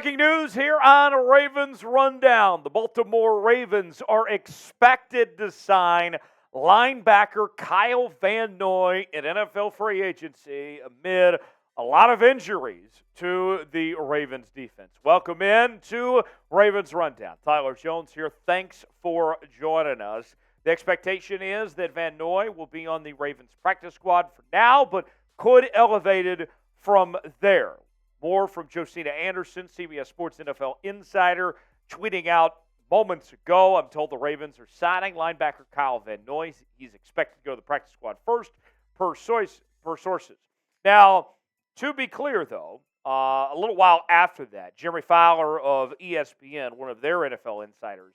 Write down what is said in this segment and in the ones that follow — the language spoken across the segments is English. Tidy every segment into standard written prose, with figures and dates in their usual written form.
Breaking news here on Ravens Rundown. The Baltimore Ravens are expected to sign linebacker Kyle Van Noy in NFL free agency amid a lot of injuries to the Ravens defense. Welcome in to Ravens Rundown. Tyler Jones here. Thanks for joining us. The expectation is that Van Noy will be on the Ravens practice squad for now, but could elevate it from there. More from Josina Anderson, CBS Sports NFL insider, tweeting out moments ago. I'm told the Ravens are signing linebacker Kyle Van Noy. He's expected to go to the practice squad first, per sources. Now, to be clear, though, a little while after that, Jeremy Fowler of ESPN, one of their NFL insiders,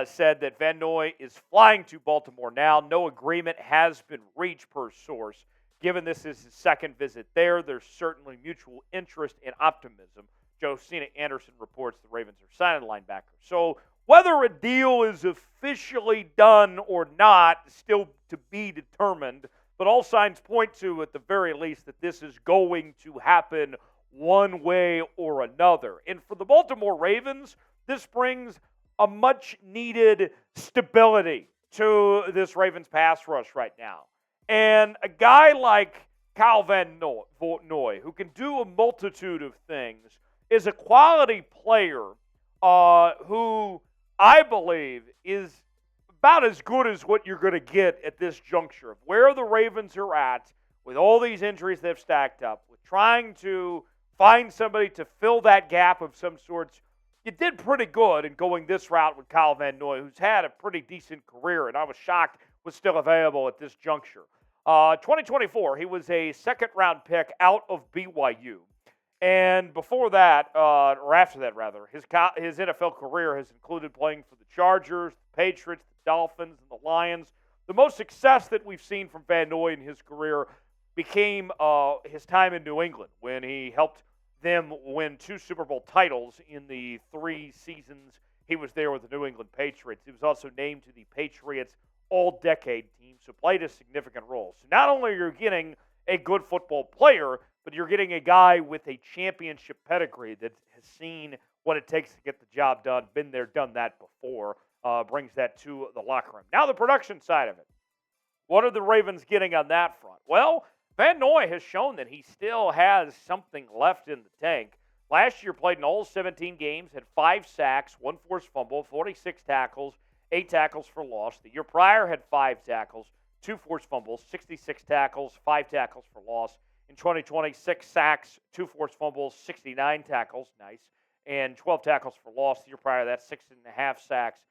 said that Van Noy is flying to Baltimore now. No agreement has been reached per source. Given this is his second visit there, there's certainly mutual interest and optimism. Josina Anderson reports the Ravens are signing linebacker. So whether a deal is officially done or not is still to be determined, but all signs point to, at the very least, that this is going to happen one way or another. And for the Baltimore Ravens, this brings a much-needed stability to this Ravens pass rush right now. And a guy like Kyle Van Noy, who can do a multitude of things, is a quality player who I believe is about as good as what you're going to get at this juncture of where the Ravens are at with all these injuries they've stacked up, with trying to find somebody to fill that gap of some sorts. You did pretty good in going this route with Kyle Van Noy, who's had a pretty decent career, and I was shocked was still available at this juncture. 2024, he was a second-round pick out of BYU. And before that, or after that, rather, his NFL career has included playing for the Chargers, the Patriots, the Dolphins, and the Lions. The most success that we've seen from Van Noy in his career became his time in New England when he helped them win 2 Super Bowl titles in the 3 seasons he was there with the New England Patriots. He was also named to the Patriots all-decade team, so played a significant role. So not only are you getting a good football player, but you're getting a guy with a championship pedigree that has seen what it takes to get the job done, been there, done that before, brings that to the locker room. Now the production side of it. What are the Ravens getting on that front? Well, Van Noy has shown that he still has something left in the tank. Last year played in all 17 games, had 5 sacks, 1 forced fumble, 46 tackles, 8 tackles for loss. The year prior had 5 tackles, 2 forced fumbles, 66 tackles, 5 tackles for loss. In 2020, 6 sacks, 2 forced fumbles, 69 tackles, nice, and 12 tackles for loss. The year prior to that, 6.5 sacks,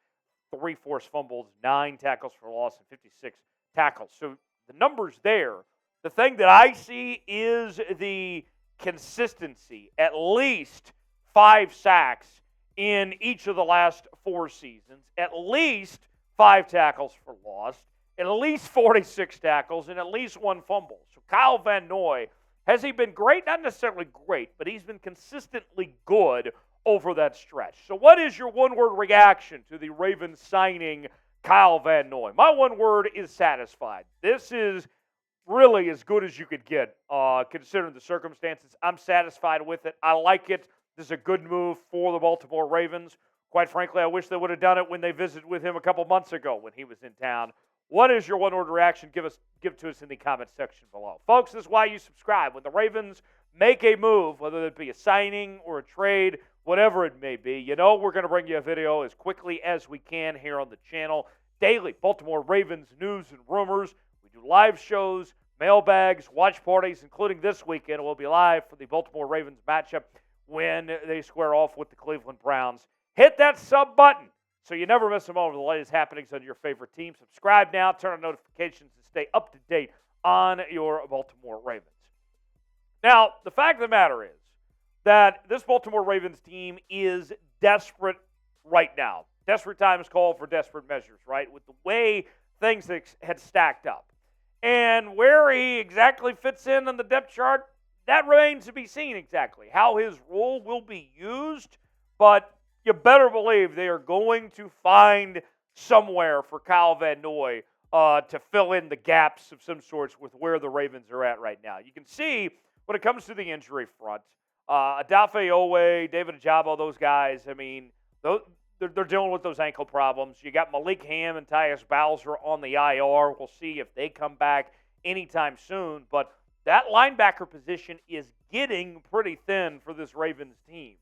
3 forced fumbles, 9 tackles for loss, and 56 tackles. So the numbers there. The thing that I see is the consistency, at least 5 sacks in each of the last 4 seasons, at least 5 tackles for loss, at least 46 tackles, and at least 1 fumble. So Kyle Van Noy, has he been great? Not necessarily great, but he's been consistently good over that stretch. So what is your one-word reaction to the Ravens signing Kyle Van Noy? My one word is satisfied. This is really as good as you could get, considering the circumstances. I'm satisfied with it. I like it. This is a good move for the Baltimore Ravens. Quite frankly, I wish they would have done it when they visited with him a couple months ago when he was in town. What is your one-word reaction? Give it to us in the comment section below. Folks, this is why you subscribe. When the Ravens make a move, whether it be a signing or a trade, whatever it may be, you know we're going to bring you a video as quickly as we can here on the channel. Daily Baltimore Ravens news and rumors. We do live shows, mailbags, watch parties, including this weekend. We'll be live for the Baltimore Ravens matchup when they square off with the Cleveland Browns. Hit that sub button so you never miss them over the latest happenings on your favorite team. Subscribe now, turn on notifications, and stay up to date on your Baltimore Ravens. Now, the fact of the matter is that this Baltimore Ravens team is desperate right now. Desperate times call for desperate measures, right? With the way things had stacked up. And where he exactly fits in on the depth chart, that remains to be seen exactly. How his role will be used, but you better believe they are going to find somewhere for Kyle Van Noy to fill in the gaps of some sorts with where the Ravens are at right now. You can see when it comes to the injury front, Adafe Owe, David Ojabo, those guys, I mean, they're dealing with those ankle problems. You got Malik Ham and Tyus Bowser on the IR. We'll see if they come back anytime soon. But that linebacker position is getting pretty thin for this Ravens team.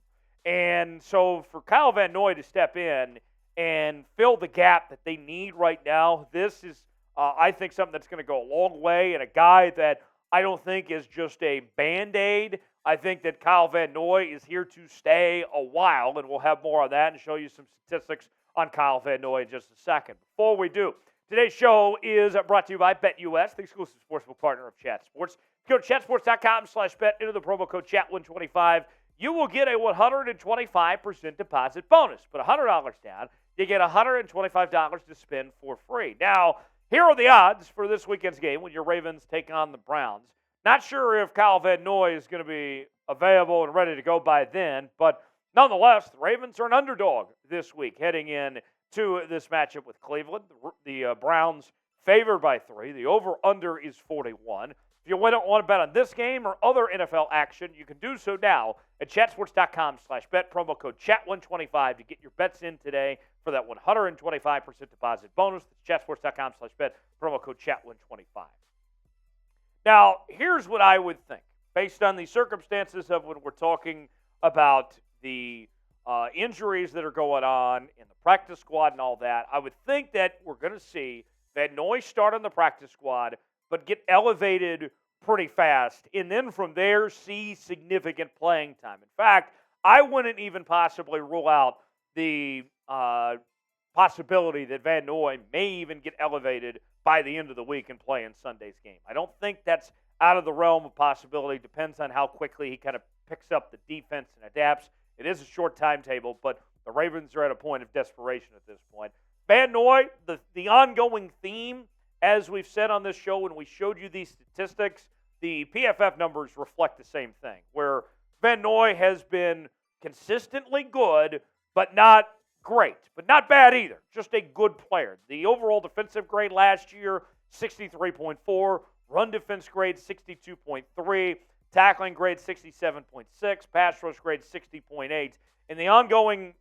And so for Kyle Van Noy to step in and fill the gap that they need right now, this is, I think, something that's going to go a long way, and a guy that I don't think is just a Band-Aid. I think that Kyle Van Noy is here to stay a while, and we'll have more on that and show you some statistics on Kyle Van Noy in just a second. Before we do, today's show is brought to you by BetUS, the exclusive sportsbook partner of Chat Sports. Go to chatsports.com/bet, enter the promo code CHAT125. You will get a 125% deposit bonus. Put $100 down, you get $125 to spend for free. Now, here are the odds for this weekend's game when your Ravens take on the Browns. Not sure if Kyle Van Noy is going to be available and ready to go by then, but nonetheless, the Ravens are an underdog this week heading in to this matchup with Cleveland. The Browns favored by 3. The over-under is 41. If you want to bet on this game or other NFL action, you can do so now at chatsports.com/bet, promo code CHAT125 to get your bets in today for that 125% deposit bonus. That's chatsports.com/bet, promo code CHAT125. Now, here's what I would think, based on the circumstances of when we're talking about the injuries that are going on in the practice squad and all that. I would think that we're going to see Van Noy start on the practice squad, but get elevated pretty fast, and then from there see significant playing time. In fact, I wouldn't even possibly rule out the possibility that Van Noy may even get elevated by the end of the week and play in Sunday's game. I don't think that's out of the realm of possibility. Depends on how quickly he kind of picks up the defense and adapts. It is a short timetable, but the Ravens are at a point of desperation at this point. Van Noy, the ongoing theme, as we've said on this show when we showed you these statistics, the PFF numbers reflect the same thing, where Van Noy has been consistently good, but not great, but not bad either. Just a good player. The overall defensive grade last year, 63.4. Run defense grade, 62.3. Tackling grade, 67.6. Pass rush grade, 60.8. And the ongoing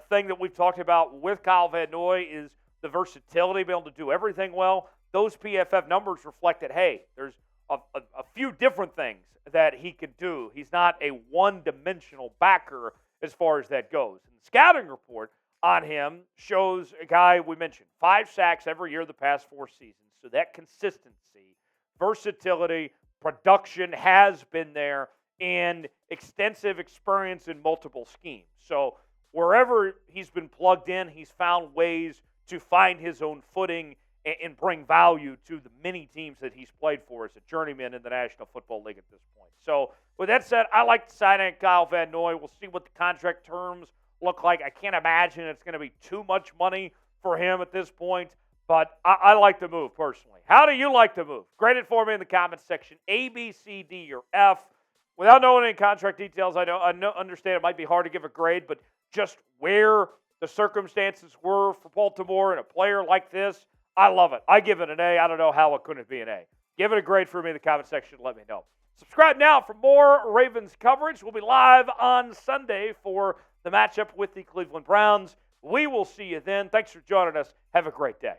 thing that we've talked about with Kyle Van Noy is the versatility, being able to do everything well. Those PFF numbers reflect that, hey, there's a few different things that he could do. He's not a one-dimensional backer as far as that goes. And the scouting report on him shows a guy, we mentioned, 5 sacks every year the past 4 seasons. So that consistency, versatility, production has been there, and extensive experience in multiple schemes. So wherever he's been plugged in, he's found ways to find his own footing and bring value to the many teams that he's played for as a journeyman in the National Football League at this point. So with that said, I like the signing of Kyle Van Noy. We'll see what the contract terms look like. I can't imagine it's going to be too much money for him at this point, but I like the move personally. How do you like the move? Grade it for me in the comments section. A, B, C, D, or F. Without knowing any contract details, I understand it might be hard to give a grade, but just where the circumstances were for Baltimore and a player like this, I love it. I give it an A. I don't know how it couldn't be an A. Give it a grade for me in the comment section. Let me know. Subscribe now for more Ravens coverage. We'll be live on Sunday for the matchup with the Cleveland Browns. We will see you then. Thanks for joining us. Have a great day.